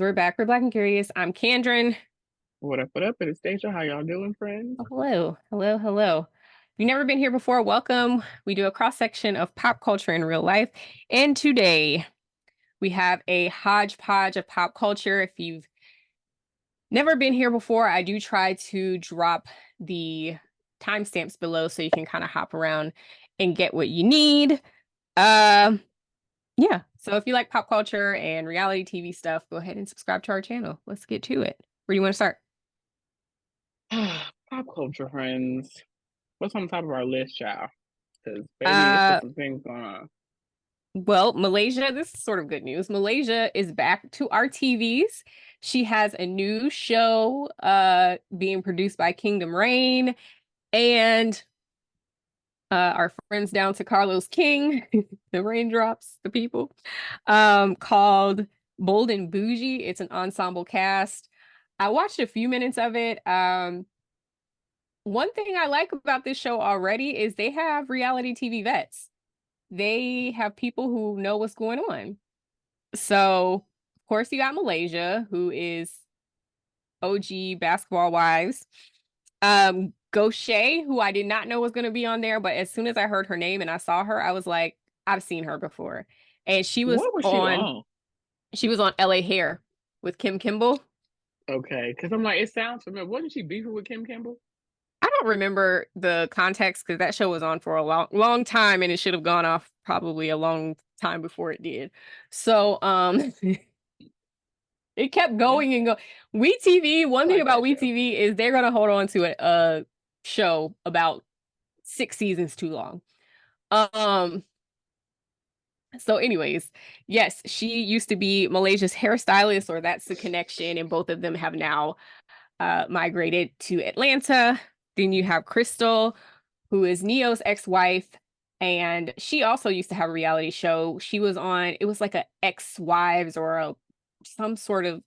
we're back. We're Black and Curious. I'm Candrin. What up, what up? It's Deja. How y'all doing, friends? Oh, hello, hello, hello. If you've never been here before, welcome. We do a cross section of pop culture in real life. And today we have a hodgepodge of pop culture. If you've never been here before, I do try to drop the timestamps below so you can kind of hop around and get what you need. Um, yeah. So if you like pop culture and reality TV stuff, go ahead and subscribe to our channel. Let's get to it. Where do you want to start? Pop culture, friends. What's on top of our list, child? Because, baby, it's Uh, just some things going on. Well, Malaysia, this is sort of good news. Malaysia is back to our TVs. She has a new show being produced by Kingdom Reign and our friends down to Carlos King, the raindrops, the people, called Bold and Bougie. It's an ensemble cast. I watched a few minutes of it. One thing I like about this show already is they have reality TV vets. They have people who know what's going on. So, of course, you got Malaysia, who is OG Basketball Wives. Go Shay, who I did not know was going to be on there, but as soon as I heard her name and I saw her, I was like, I've seen her before. And What was she on? she was on LA Hair with Kim Kimble. Okay, because I'm like, it sounds familiar. Wasn't she beefing with Kim Kimble? I don't remember the context because that show was on for a long, long time and it should have gone off probably a long time before it did. So, it kept Yeah, going and go. WeTV, I one thing like about that show. WeTV is they're gonna hold on to a show about 6 seasons too long. Um, so anyways, yes, she used to be Malaysia's hairstylist, or that's the connection, and both of them have now migrated to Atlanta. Then you have Crystal, who is Neo's ex-wife, and she also used to have a reality show. She was on, it was like a ex-wives or a some sort of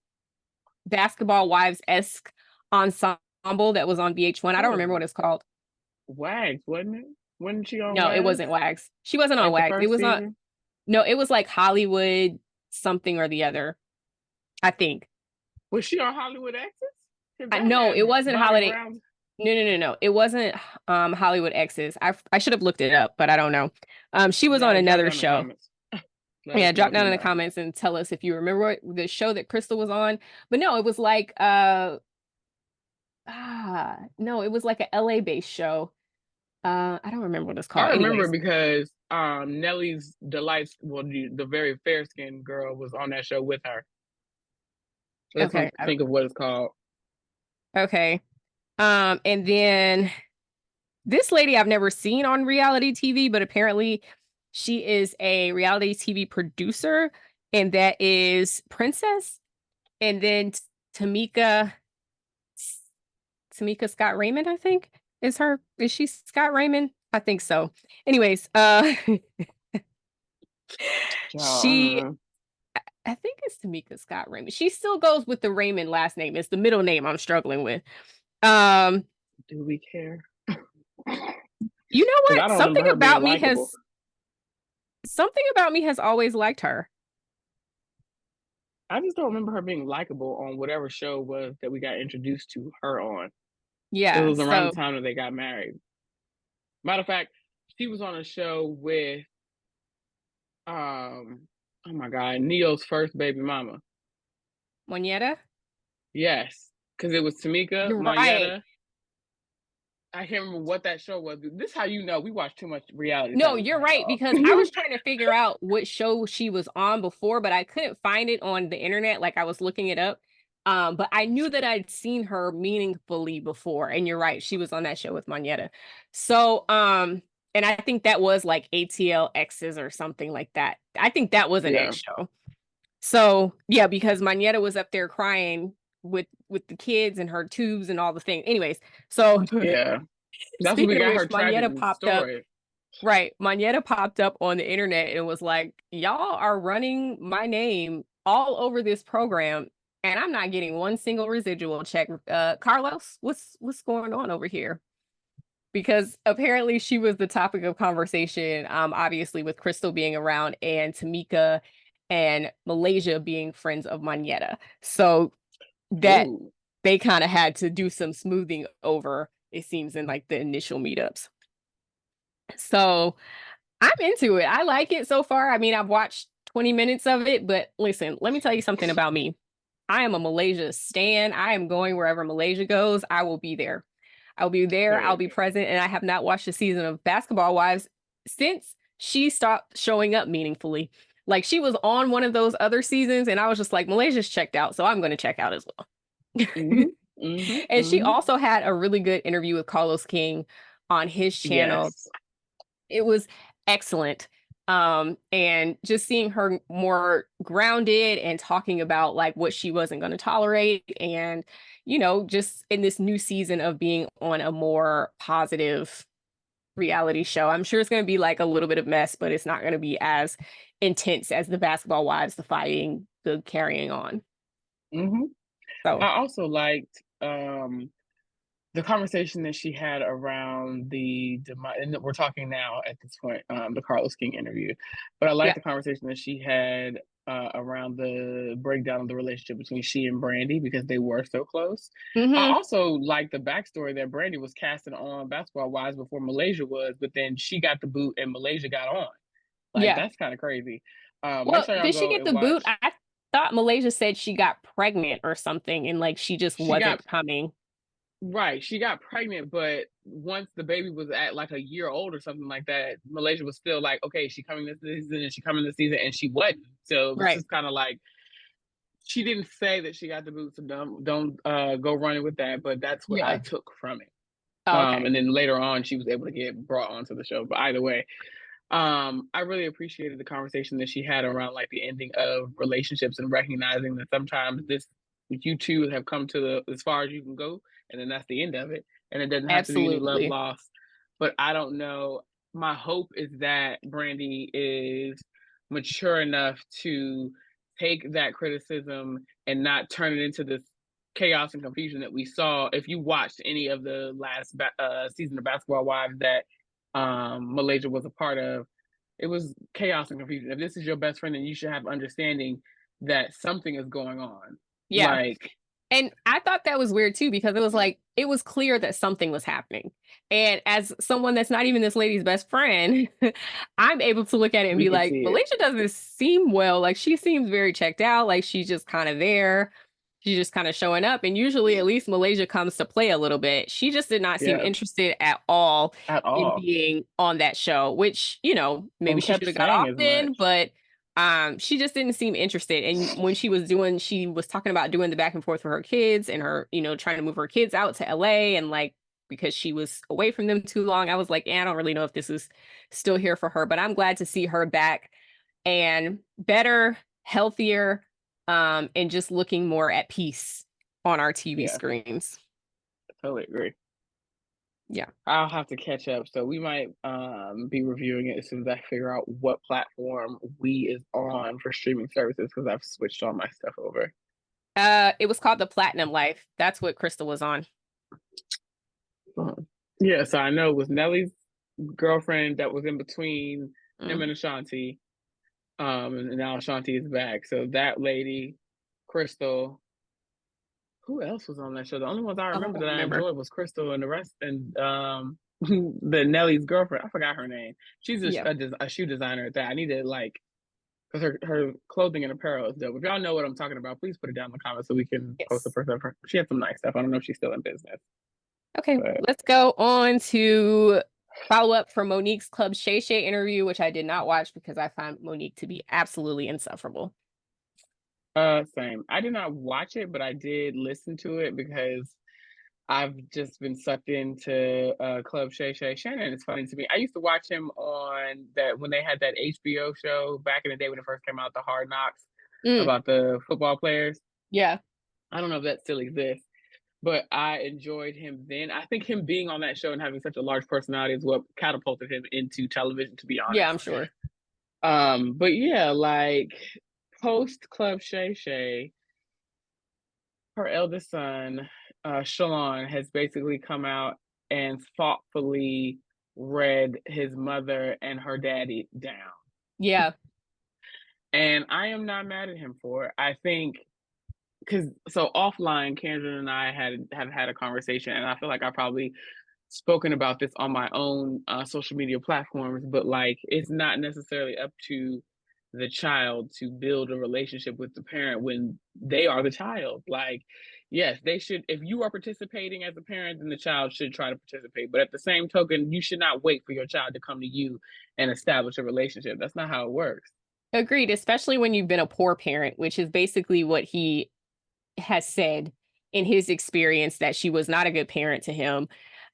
basketball wives-esque ensemble that was on VH1. I That don't was remember what it's called. Wags, wasn't it? Wasn't she on No, it Wags? wasn't Wags. She wasn't on Like the Wags. It first was on, season? no, it was like Hollywood something or the other, I think. Was she on Hollywood Exes? Because that No, it had wasn't Bonnie Holiday. Brown. No, no, no, no. It wasn't Hollywood Exes. I should have looked it up, but I don't know. She was on Y'all drop another down in the show. comments. Let us Yeah, know drop if down you in the know. comments and tell us if you remember the show that Crystal was on. But no, it was like no, it was like a LA based show. I don't remember what it's I called. remember Anyways, because Nelly's Delights, well, the very fair skinned girl was on that show with her. Let's okay, think of what it's called. okay. And then this lady I've never seen on reality TV, but apparently she is a reality TV producer, and that is Princess. And then Tameka, Tameka Scott Raymond, I think is her. Is she Scott Raymond? I think so. Anyways, Child, I don't she, know. I think it's Tameka Scott Raymond. She still goes with the Raymond last name. It's the middle name I'm struggling with. Um, Do we care? you know Because I what? don't remember her being likable. Something about me has always liked her. I just don't remember her being likable on whatever show was that we got introduced to her on. It Yeah. was around So the time that they got married. Matter of fact, she was on a show with oh my god, Neo's first baby mama. Monietta, Yes, because it was Tameka, you're right. Mayetta. I can't remember what that show was. This is how you know we watch too much reality No, television, you're right y'all. because I was trying to figure out what show she was on before, but I couldn't find it on the internet. Like I was looking it up. But I knew that I'd seen her meaningfully before, and you're right, she was on that show with Monietta. So, and I think that was like ATL X's or something like that. I think that was an Yeah, X show. So yeah, because Manetta was up there crying with the kids and her tubes and all the things. Anyways, so yeah. That's what we speaking of got which, her tragic Manetta popped up. story. Right, Manetta popped up on the internet and was like, "Y'all are running my name all over this program, and I'm not getting one single residual check." Carlos, what's going on over here? Because apparently she was the topic of conversation, obviously with Crystal being around and Tameka and Malaysia being friends of Monietta. So that Ooh. they kind of had to do some smoothing over, it seems, in like the initial meetups. So I'm into it. I like it so far. I mean, I've watched 20 minutes of it, but listen, let me tell you something about me. I am a Malaysia stan. I am going wherever Malaysia goes. I will be there. I'll be there. I'll Period. be present. And I have not watched a season of Basketball Wives since she stopped showing up meaningfully. Like she was on one of those other seasons, and I was just like, Malaysia's checked out, so I'm going to check out as well. Mm-hmm. Mm-hmm. And she Mm-hmm. also had a really good interview with Carlos King on his channel. Yes. It was excellent. And just seeing her more grounded and talking about like what she wasn't going to tolerate and, just in this new season of being on a more positive reality show. I'm sure it's going to be like a little bit of mess, but it's not going to be as intense as the Basketball Wives, the fighting, the carrying on. Mm-hmm. So, I also liked the conversation that she had around and we're talking now at this point, the Carlos King interview, but I like yeah. the conversation that she had around the breakdown of the relationship between she and Brandy because they were so close. I Hmm. also like the backstory that Brandy was casting on Basketball Wives before Malaysia was, but then she got the boot and Malaysia got on. Like Yeah. that's kind of crazy. Make Well, sure y'all did she go get and the boot? watch. I thought Malaysia said she got pregnant or something and like she just She got wasn't coming. Right. She got pregnant, but once the baby was at like a year old or something like that, Malaysia was still like, okay, she coming this season and she coming this season, and she wasn't. So it was Right. just kind of like she didn't say that she got the boot, so don't go running with that. But that's what I Yeah. took from it. Oh, okay. And then later on, she was able to get brought onto the show. But either way, I really appreciated the conversation that she had around like the ending of relationships and recognizing that sometimes this you two have come to the as far as you can go, and then that's the end of it, and it doesn't have to be any love Absolutely. lost. But I don't know. My hope is that Brandy is mature enough to take that criticism and not turn it into this chaos and confusion that we saw. If you watched any of the last season of Basketball Wives that Malaysia was a part of, it was chaos and confusion. If this is your best friend, then you should have understanding that something is going on. Yeah. Like, And I thought that was weird too, because it was like, it was clear that something was happening. And as someone that's not even this lady's best friend, I'm able to look at it and we be can like, see it. Malaysia doesn't seem well. Like she seems very checked out. Like she's just kind of there. She's just kind of showing up. And usually at least Malaysia comes to play a little bit. She just did not seem Yeah, interested at all at in all. being on that show, which, maybe And she kept should have got saying off as then, much. but she just didn't seem interested. And when she was talking about doing the back and forth for her kids and her, trying to move her kids out to LA and like because she was away from them too long. I was like, I don't really know if this is still here for her, but I'm glad to see her back and better, healthier, and just looking more at peace on our TV Yeah, screens. totally agree. Yeah, I'll have to catch up. So we might be reviewing it as soon as I figure out what platform we is on for streaming services because I've switched all my stuff over. it was called The Platinum Life. That's what Crystal was on. Yeah, so I know it was Nelly's girlfriend that was in between him Mm. and Ashanti. And now Ashanti is back. So that lady, Crystal, who else was on that show? The only ones I Oh, I remember don't that I remember. enjoyed was Crystal and the rest, and the Nelly's girlfriend. I forgot her name. She's Yeah. a shoe designer at that. I need to like because her clothing and apparel is dope. If y'all know what I'm talking about, please put it down in the comments so we can post a Yes. person of her. She had some nice stuff. I don't know if she's still in business, Okay, but let's go on to follow up for Monique's Club Shay Shay interview, which I did not watch because I found Monique to be absolutely insufferable. same. I did not watch it, but I did listen to it because I've just been sucked into Club Shay Shay. Shannon is funny to me. I used to watch him on that when they had that HBO show back in the day when it first came out, the Hard Knocks Mm, about the football players. yeah. I don't know if that still exists, but I enjoyed him then. I think him being on that show and having such a large personality is what catapulted him into television, to be Yeah, honest. I'm sure. But yeah, like post Club Shay Shay, her eldest son, Shalon, has basically come out and thoughtfully read his mother and her daddy down. Yeah. And I am not mad at him for it. I think because so offline, Kendra and I have had a conversation, and I feel like I probably spoken about this on my own social media platforms, but like it's not necessarily up to the child to build a relationship with the parent when they are the child. Like, yes, they should, if you are participating as a parent, then the child should try to participate. But at the same token, you should not wait for your child to come to you and establish a relationship. That's not how it works. Agreed, especially when you've been a poor parent, which is basically what he has said in his experience that she was not a good parent to him.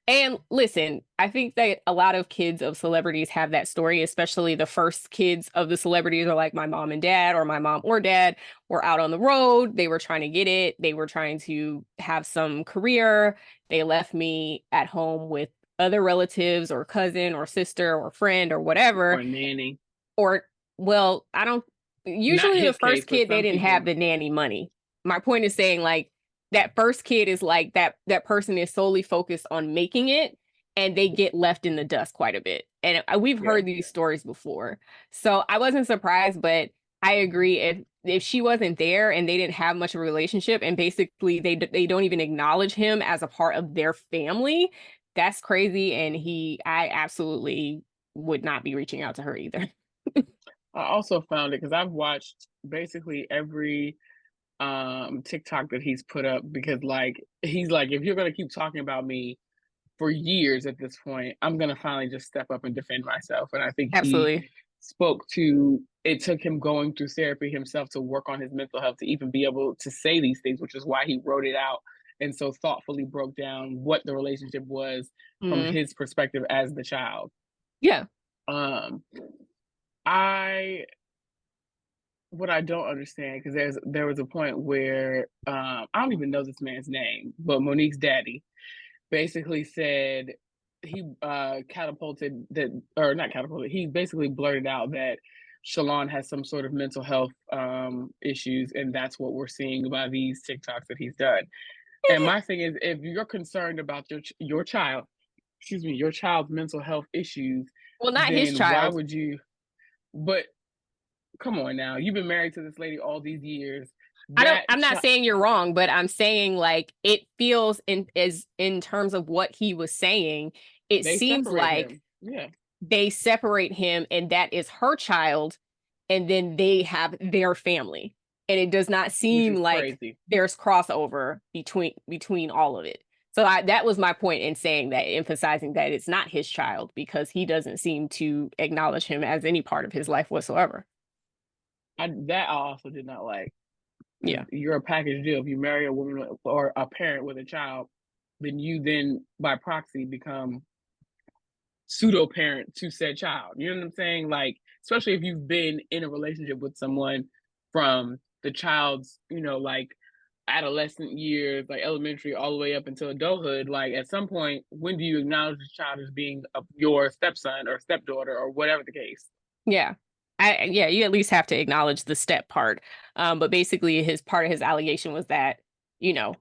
And listen, I think that a lot of kids of celebrities have that story, especially the first kids of the celebrities are like my mom and dad, or my mom or dad were out on the road. They were trying to get it. They were trying to have some career. They left me at home with other relatives or cousin or sister or friend or whatever. Or nanny. Or, well, I don't, Not usually the his case, first but kid, they some didn't people. have the nanny money. My point is saying, like, that first kid is like that person is solely focused on making it and they get left in the dust quite a bit. And we've Yeah. heard these stories before. So I wasn't surprised, but I agree if she wasn't there and they didn't have much of a relationship and basically they don't even acknowledge him as a part of their family, that's crazy and I absolutely would not be reaching out to her either. I also found it because I've watched basically every TikTok that he's put up because like he's like, if you're gonna keep talking about me for years at this point, I'm gonna finally just step up and defend myself. And I think he Absolutely. spoke to it took him going through therapy himself to work on his mental health to even be able to say these things, which is why he wrote it out and so thoughtfully broke down what the relationship was from Mm, his perspective as the child. yeah. Um I what I don't understand because there was a point where I don't even know this man's name, but Monique's daddy basically said he catapulted that or not catapulted. He basically blurted out that Shalon has some sort of mental health issues, and that's what we're seeing by these TikToks that he's done. And my thing is, if you're concerned about your child, excuse me, your child's mental health issues, Well, not his then why child. would you? But come on now, you've been married to this lady all these years. I'm not saying you're wrong, but I'm saying like it feels in terms of what he was saying, it they seems separate like him. Yeah, they separate him and that is her child and then they have their family. And it does not which seem is like crazy. there's crossover between all of it. So that was my point in saying that, emphasizing that it's not his child because he doesn't seem to acknowledge him as any part of his life whatsoever. I also did not like because Yeah. you're a package deal. If you marry a woman or a parent with a child, then you then by proxy become pseudo parent to said child. You know what I'm saying? Like, especially if you've been in a relationship with someone from the child's, like adolescent years, like elementary, all the way up until adulthood. Like, at some point, when do you acknowledge the child as being your stepson or stepdaughter or whatever the case? Yeah. Yeah, you at least have to acknowledge the step part. But basically his part of his allegation was that, you know,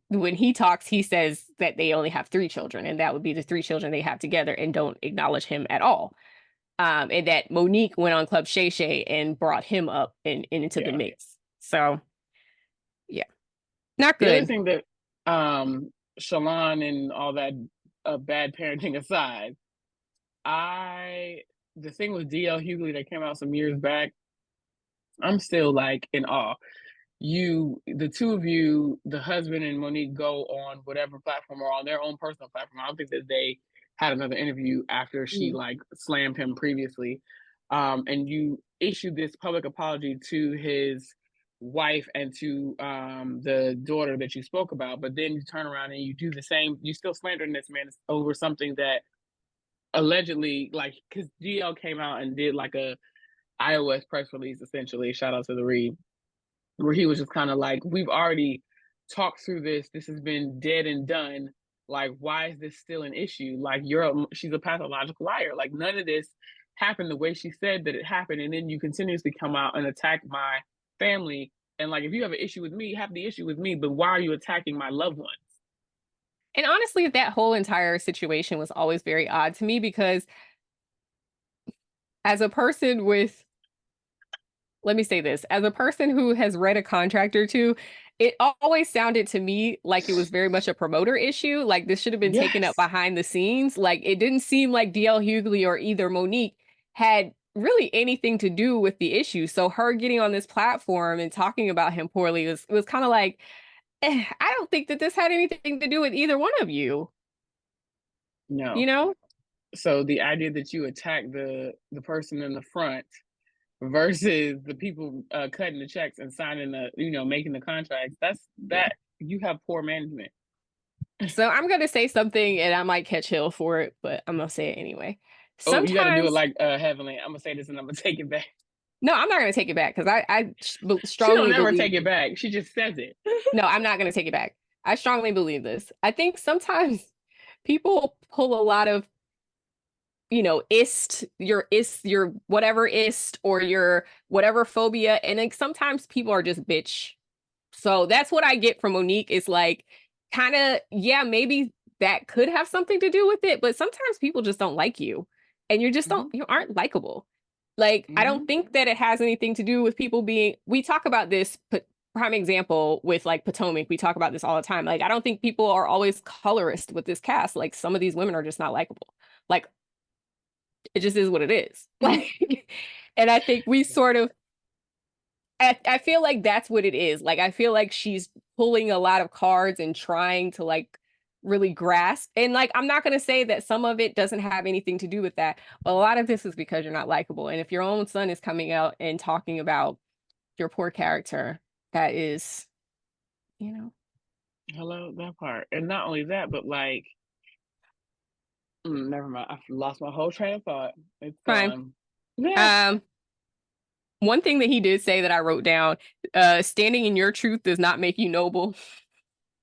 when he talks, he says that they only have three children, and that would be the three children they have together and don't acknowledge him at all. And that Monique went on Club Shay Shay and brought him up and into the Yeah. mix. So yeah, not The other good. thing that Shalon and all that bad parenting aside, I the thing with DL Hughley that came out some years back, I'm still like in awe. The two of you, the husband and Monique, go on whatever platform or on their own personal platform. I don't think that they had another interview after she Mm. like slammed him previously. And you issued this public apology to his wife and to the daughter that you spoke about, but then you turn around and you do the same. You still slandering this man over something that allegedly, like, because DL came out and did like a iOS press release, essentially. Shout out to the Read, where he was just kind of like, we've already talked through this. This has been dead and done. Like, why is this still an issue? Like, she's a pathological liar. Like, none of this happened the way she said that it happened. And then you continuously come out and attack my family. And like, if you have an issue with me, have the issue with me. But why are you attacking my loved ones? And honestly, that whole entire situation was always very odd to me because as a person with let me say this. As a person who has read a contract or two, it always sounded to me like it was very much a promoter issue. Like this should have been taken up Yes. behind the scenes. Like it didn't seem like DL Hughley or either Monique had really anything to do with the issue. So her getting on this platform and talking about him poorly was kind of like, I don't think that this had anything to do with either one of you, you No. know? So the idea that you attack the person in the front versus the people cutting the checks and signing the, making the contracts, Yeah. that you have poor management. So I'm gonna say something and I might catch hell for it, but I'm gonna say it anyway. Oh, you got to do it Sometimes, like Heavenly. I'm gonna say this and I'm gonna take it back. no, I'm not gonna take it back because I She don't strongly ever believe take it back. She just says it. no, I'm not gonna take it back. I strongly believe this. I think sometimes people pull a lot of, your whatever ist or your whatever phobia, and like sometimes people are just bitch. So that's what I get from Monique is like kind of, yeah, maybe that could have something to do with it, but sometimes people just don't like you and Hmm. you aren't likable. Like, I don't Hmm. think that it has anything to do with people being, we talk about this, prime example with like Potomac, we talk about this all the time. Like, I don't think people are always colorist with this cast. Like, some of these women are just not likable. Like, it just is what it is. Like, and I think we sort of I feel like that's what it is. Like I feel like she's pulling a lot of cards and trying to like really grasp. And like I'm not gonna say that some of it doesn't have anything to do with that, but a lot of this is because you're not likable. And if your own son is coming out and talking about your poor character, that is, you know, Hello, that part. And not only that, but like, never mind. I lost my whole train of thought. It's fine. gone. Yeah. Um, one thing that he did say that I wrote down, standing in your truth does not make you noble.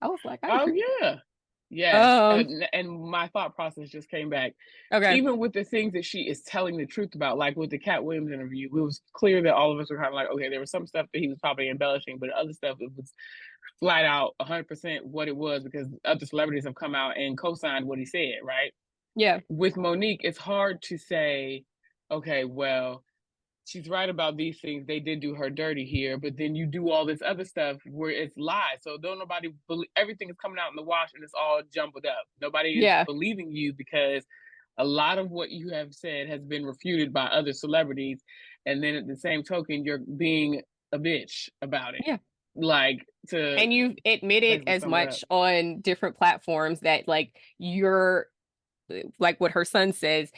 I was like, I Oh agree. yeah. Yes. Um, And my thought process just came back. okay. Even with the things that she is telling the truth about, like with the Cat Williams interview, it was clear that all of us were kind of like, okay, there was some stuff that he was probably embellishing, but other stuff it was flat out 100% what it was because other celebrities have come out and co-signed what he said, right? Yeah. With Monique, it's hard to say, okay, well, she's right about these things. They did do her dirty here, but then you do all this other stuff where it's lies. So don't nobody believe everything is coming out in the wash and it's all jumbled up. Nobody is Yeah. believing you because a lot of what you have said has been refuted by other celebrities. And then at the same token, you're being a bitch about it. Yeah. Like to And you've admitted basically as sum it up. much on different platforms that like you're like what her son says,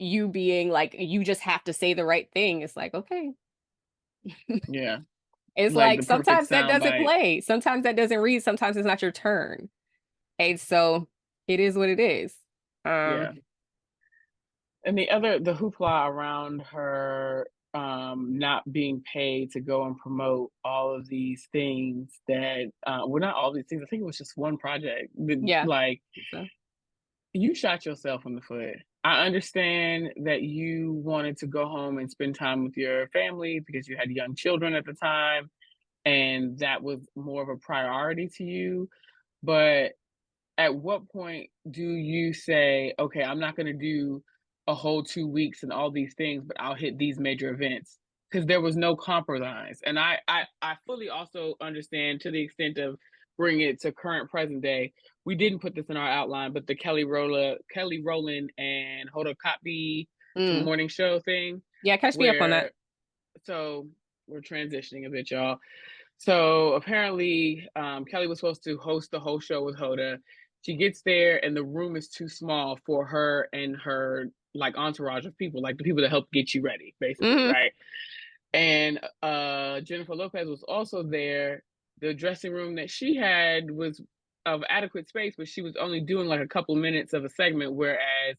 you being like you just have to say the right thing. It's like, okay. Yeah. It's Like like the perfect sometimes that doesn't soundbite. play. Sometimes that doesn't read. Sometimes it's not your turn. And so it is what it is. Yeah. And the hoopla around her not being paid to go and promote all of these things that well, not all these things, I think it was just one project, Yeah. like So you shot yourself in the foot. I understand that you wanted to go home and spend time with your family because you had young children at the time and that was more of a priority to you, but at what point do you say, okay, I'm not going to do a whole 2 weeks and all these things, but I'll hit these major events? Because there was no compromise. And I fully also understand to the extent of bringing it to current present day. We didn't put this in our outline, but the Kelly Rowland and Hoda Kotb to the mm. morning show thing, Yeah, catch me up on that. where so we're transitioning a bit, y'all. So apparently, Kelly was supposed to host the whole show with Hoda. She gets there, and the room is too small for her and her like entourage of people, like the people that help get you ready, basically, Hmm. right? And Jennifer Lopez was also there. The dressing room that she had was of adequate space, but she was only doing like a couple minutes of a segment, whereas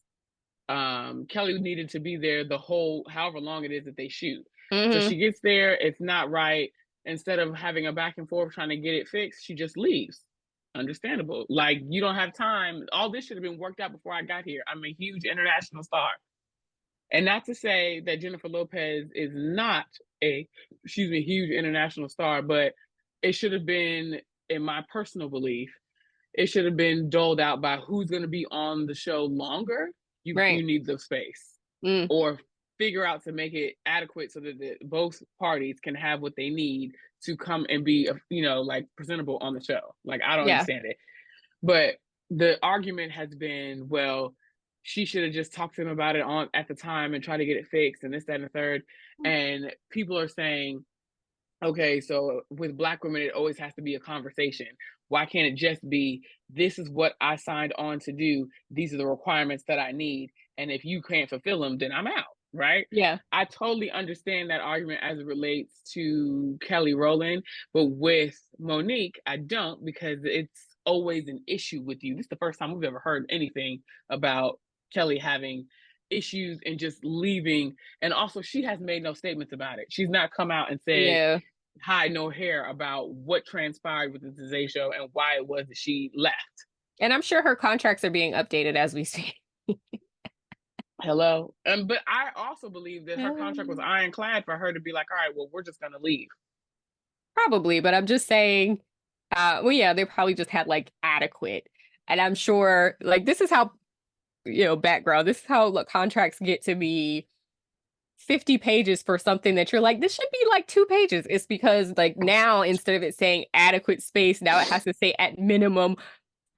Kelly needed to be there the whole however long it is that they shoot. So Hmm. she gets there, it's not right. Instead of having a back and forth trying to get it fixed, she just leaves. Understandable. Like you don't have time. All this should have been worked out before I got here. I'm a huge international star. And not to say that Jennifer Lopez is not a huge international star, but it should have been, in my personal belief, it should have been doled out by who's going to be on the show longer. You Right. need the space Mm. or figure out to make it adequate so that both parties can have what they need to come and be, like presentable on the show. Like, I don't understand it. But the argument has been, well, she should have just talked to him about it at the time and tried to get it fixed and this, that, and the third. And people are saying, okay, so with Black women, it always has to be a conversation. Why can't it just be, this is what I signed on to do. These are the requirements that I need. And if you can't fulfill them, then I'm out. Right? Yeah. I totally understand that argument as it relates to Kelly Rowland, but with Monique, I don't, because it's always an issue with you. This is the first time we've ever heard anything about Kelly having issues and just leaving. And also, she has made no statements about it. She's not come out and said, hide no hair about what transpired with the Today Show and why it was that she left. And I'm sure her contracts are being updated as we speak. Hello. But I also believe that her contract was ironclad for her to be like, all right, well, we're just going to leave. Probably, but I'm just saying, well, yeah, they probably just had like adequate. And I'm sure, like, this is how, background, this is how contracts get to be 50 pages for something that you're like, this should be like 2 pages. It's because, like, now instead of it saying adequate space, now it has to say at minimum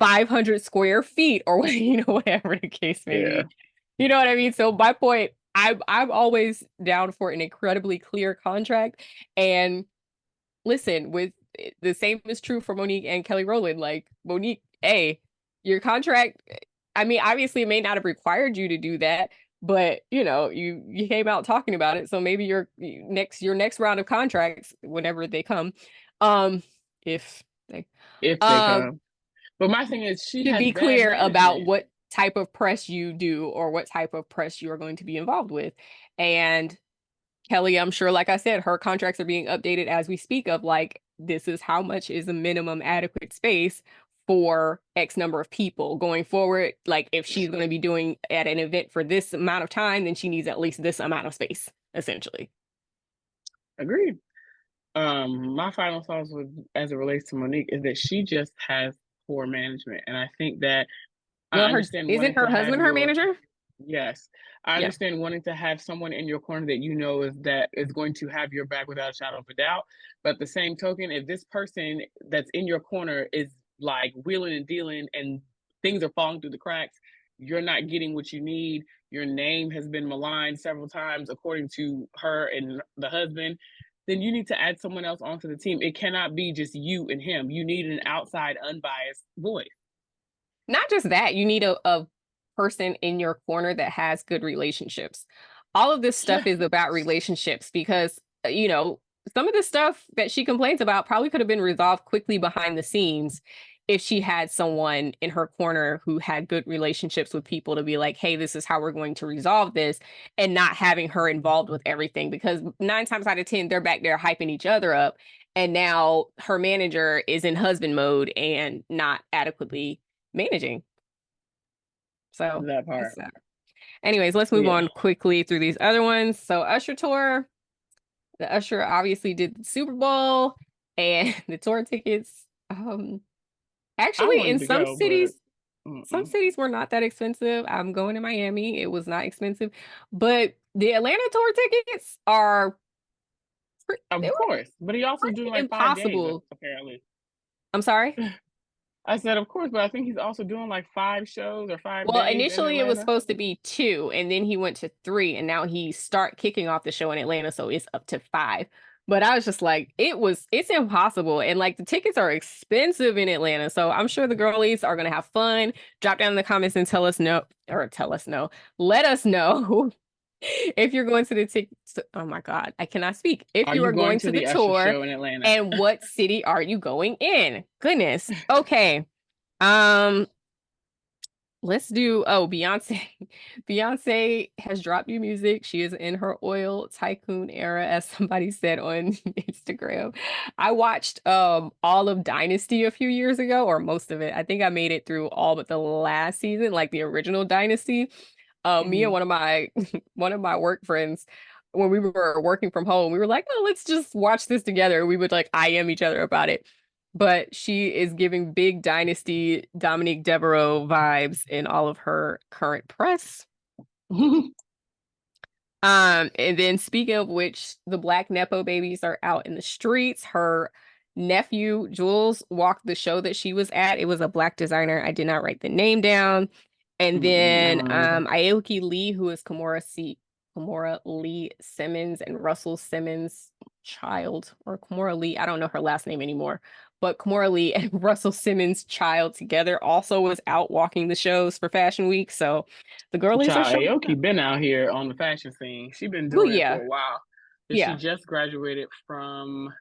500 square feet or, whatever the case may be. You know what I mean? So my point, I'm always down for an incredibly clear contract. And listen, with the same is true for Monique and Kelly Rowland. Like, Monique, hey, your contract, I mean, obviously it may not have required you to do that, but you came out talking about it. So maybe your next round of contracts, whenever they come, if they come. But my thing is, she to be clear about what type of press you do or what type of press you are going to be involved with. And Kelly, I'm sure, like I said, her contracts are being updated as we speak of, like, this is how much is a minimum adequate space for X number of people going forward. Like, if she's going to be doing at an event for this amount of time, then she needs at least this amount of space, essentially. Agreed. My final thoughts as it relates to Monique is that she just has poor management. And I think that isn't her husband her manager? Yes. I understand wanting to have someone in your corner that is going to have your back without a shadow of a doubt. But at the same token, if this person that's in your corner is like wheeling and dealing and things are falling through the cracks, you're not getting what you need. Your name has been maligned several times, according to her and the husband. Then you need to add someone else onto the team. It cannot be just you and him. You need an outside, unbiased voice. Not just that, you need a person in your corner that has good relationships. All of this stuff is about relationships because, some of the stuff that she complains about probably could have been resolved quickly behind the scenes if she had someone in her corner who had good relationships with people to be like, hey, this is how we're going to resolve this, and not having her involved with everything, because 9 times out of 10, they're back there hyping each other up. And now her manager is in husband mode and not adequately managing. So that part. Anyways, let's move on quickly through these other ones. So Usher tour. The Usher obviously did the Super Bowl and the tour tickets. Actually, in some cities, some cities were not that expensive. I'm going to Miami. It was not expensive. But the Atlanta tour tickets are of course. But he also doing like impossible. 5 days, apparently. I'm sorry? I said, of course, but I think he's also doing like 5 shows or 5 days. Well, initially it was supposed to be 2, and then he went to 3, and now he's kicking off the show in Atlanta, so it's up to 5. But I was just like, it's impossible. And like, the tickets are expensive in Atlanta. So I'm sure the girlies are going to have fun. Drop down in the comments and let us know if you're going to the oh my God, I cannot speak. If you are going to the tour in Atlanta, and what city are you going in? Goodness. Okay. Let's do Beyonce. Beyonce has dropped new music. She is in her oil tycoon era, as somebody said on Instagram. I watched all of Dynasty a few years ago, or most of it. I think I made it through all but the last season, like the original Dynasty. Me and one of my work friends, when we were working from home, we were like, oh, let's just watch this together. We would like IM each other about it. But she is giving big Dynasty Dominique Devereaux vibes in all of her current press. And then speaking of which, the black nepo babies are out in the streets. Her nephew Jules walked the show that she was at. It was a black designer. I did not write the name down. And I then don't remember. Aoki Lee, who is Kimora Lee Simmons and Russell Simmons' child, or Kimora Lee, I don't know her last name anymore, but Kimora Lee and Russell Simmons' child together also was out walking the shows for Fashion Week. So the girlies are Child, showing Aoki up. been out here on the fashion scene. She been Oh doing it for yeah, a while. Cause she yeah. just graduated from,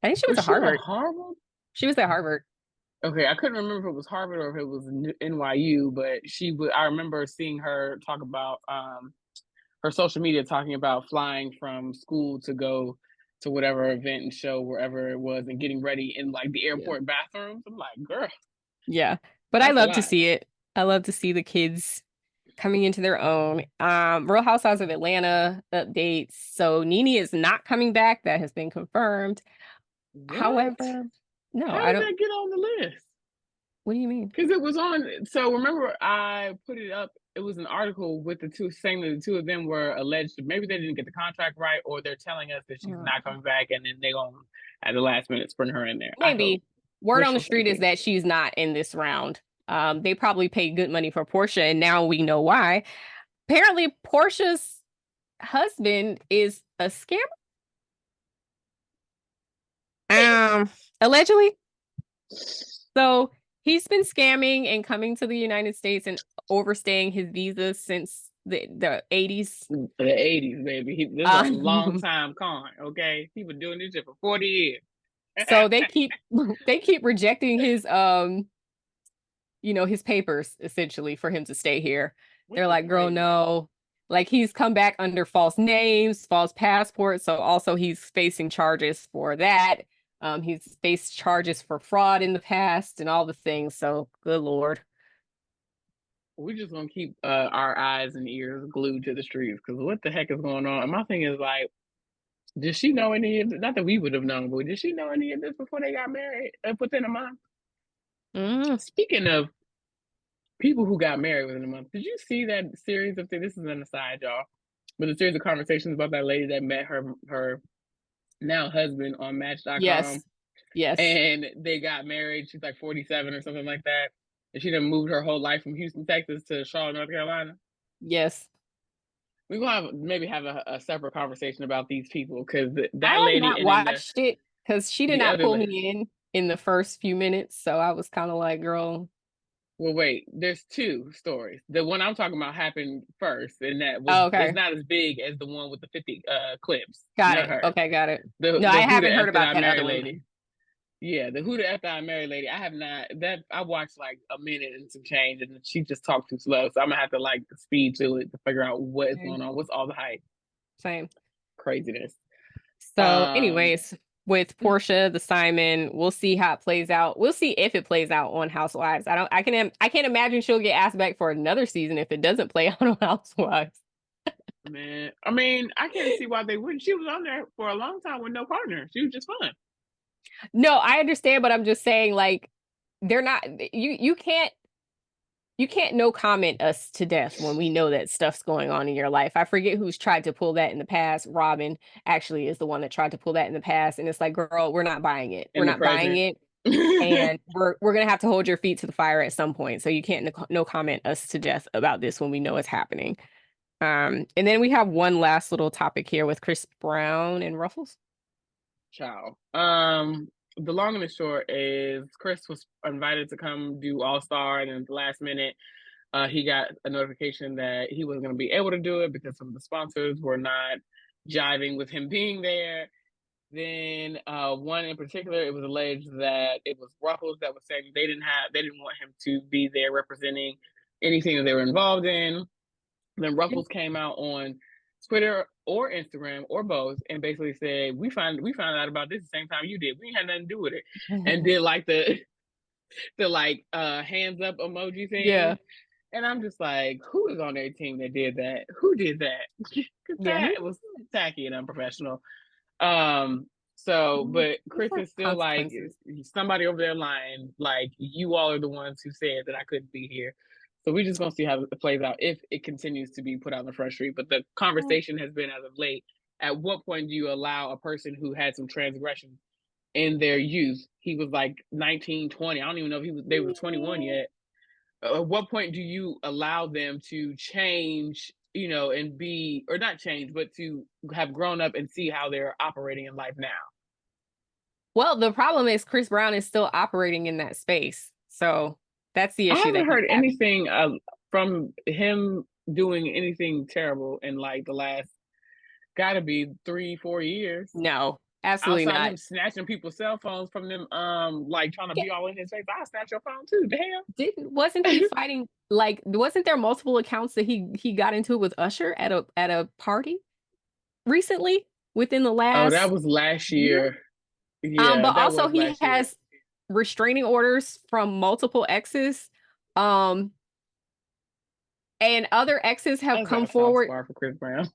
I think she went was to she at Harvard. Harvard? She was at Harvard. Okay, I couldn't remember if it was Harvard or if it was NYU, but she would. I remember seeing her talk about her social media talking about flying from school to go to whatever event and show wherever it was and getting ready in like the Yeah. airport bathrooms. I'm like, girl, Yeah. But I that's a love to lot. see it. I love to see the kids coming into their own. Real Housewives of Atlanta updates. So Nene is not coming back. That has been confirmed. What? However, no, How I did don't. that get on the list? What do you mean? Because it was on. So remember, I put it up. It was an article with the two saying that the two of them were alleged. Maybe they didn't get the contract right, or they're telling us that she's not coming back, and then they gonna at the last minute spring her in there. I hope. Maybe. Word on the Wishful street is thinking. that she's not in this round. They probably paid good money for Portia, and now we know why. Apparently, Portia's husband is a scammer. Wait. Allegedly. So he's been scamming and coming to the United States and overstaying his visa since the 80s. The 80s, baby. This is a long Um, time con, okay? He been doing this shit for 40 years. so they keep rejecting his his papers essentially for him to stay here. Which They're is like, girl, crazy. no. Like he's come back under false names, false passports. So also he's facing charges for that. He's faced charges for fraud in the past and all the things. So good Lord. We just gonna keep our eyes and ears glued to the streets because what the heck is going on? And my thing is like, did she know any of it? Not that we would have known, but did she know any of this before they got married within a month? Mm. Speaking of people who got married within a month, did you see that series of things? This is an aside, y'all, but a series of conversations about that lady that met her now husband on Match.com Yes. Yes. and they got married. She's like 47 or something like that. And she done moved her whole life from Houston, Texas to Charlotte, North Carolina. Yes. We're gonna maybe have a separate conversation about these people because I that have lady not and then watched it because she did the not other pull me in the first few minutes. So I was kind of like, girl, well, wait, there's two stories. The one I'm talking about happened first, and that was oh, it's okay. not as big as the one with the 50 clips. Got Not it. her. Okay, got it. The No, I the Who the haven't F heard Did about I that Marry other one. lady. Yeah, the Who the F Did I Marry lady. I have not that I watched like a minute and some change, and she just talked too slow. So I'm gonna have to like speed to it to figure out what is Same. going on. What's all the hype? Same. Craziness. So, Um, anyways, with Portia, the Simon, we'll see how it plays out. We'll see if it plays out on Housewives. I can't imagine she'll get asked back for another season if it doesn't play out on Housewives. man, I mean, I can't see why they wouldn't. She was on there for a long time with no partner. She was just fun. No, I understand, but I'm just saying, like, they're not you can't no comment us to death when we know that stuff's going on in your life. I forget who's tried to pull that in the past. Robin actually is the one that tried to pull that in the past. And it's like, girl, we're not buying it. We're In the not buying present. it. And we're gonna have to hold your feet to the fire at some point. So you can't no comment us to death about this when we know it's happening. And then we have one last little topic here with Chris Brown and Ruffles. Ciao. The long and the short is Chris was invited to come do All Star, and at the last minute, he got a notification that he wasn't going to be able to do it because some of the sponsors were not jiving with him being there. Then one in particular, it was alleged that it was Ruffles that was saying they didn't want him to be there representing anything that they were involved in. Then Ruffles came out on Twitter or Instagram or both and basically said, we found out about this the same time you did. We had nothing to do with it. And did like the like hands up emoji Yeah. thing. And I'm just like, who is on their team that did that? Who did that? Because Yeah, that was tacky and unprofessional. So, but these Chris are is still like consequences. somebody over there lying, like you all are the ones who said that I couldn't be here. So we're just gonna see how it plays out if it continues to be put out on the front street. But the conversation has been, as of late, at what point do you allow a person who had some transgressions in their youth? He was like 19, 20. I don't even know if they were 21 yet. At what point do you allow them to change, and be, or not change, but to have grown up and see how they're operating in life now? Well, the problem is Chris Brown is still operating in that space. So that's the I issue haven't that he's heard having. anything from him doing anything terrible in like the last, gotta be 3-4 years. No, absolutely Outside of not. him snatching people's cell phones from them, like trying to be all in his face. I'll snatch your phone too. Damn. Wasn't he fighting, like, wasn't there multiple accounts that he got into it with Usher at a party recently within the Oh, that last was last year? year. Yeah, But that also was he last year. has restraining orders from multiple exes. Um, and other exes have That's got come a soft forward. spot for Chris Brown.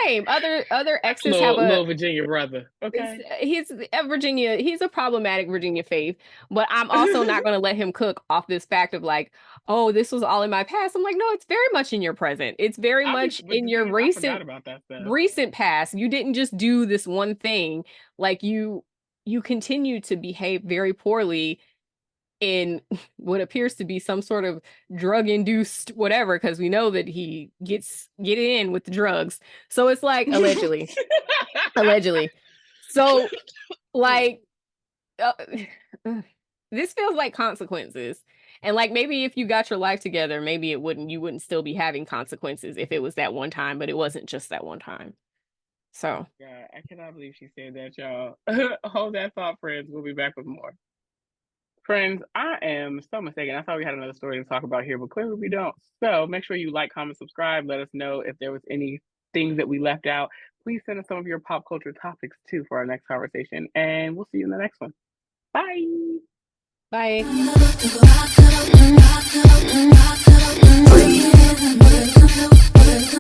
Same. Other exes have a little Virginia brother. Okay. he's a Virginia, he's a problematic Virginia faith, but I'm also not going to let him cook off this fact of like, oh, this was all in my past. I'm like, no, it's very much in your present. It's very much But in the thing your is, I forgot about that stuff. recent past. You didn't just do this one thing. Like you continue to behave very poorly in what appears to be some sort of drug induced whatever, because we know that he get in with the drugs. So it's like allegedly. Allegedly. So like uh, this feels like consequences. And like maybe if you got your life together, maybe you wouldn't still be having consequences if it was that one time, but it wasn't just that one time. So God, I cannot believe she said that, y'all. Hold that thought, friends. We'll be back with more. Friends, I am so mistaken. I thought we had another story to talk about here, but clearly we don't. So make sure you like, comment, subscribe. Let us know if there was any things that we left out. Please send us some of your pop culture topics too for our next conversation. And we'll see you in the next one. Bye. bye.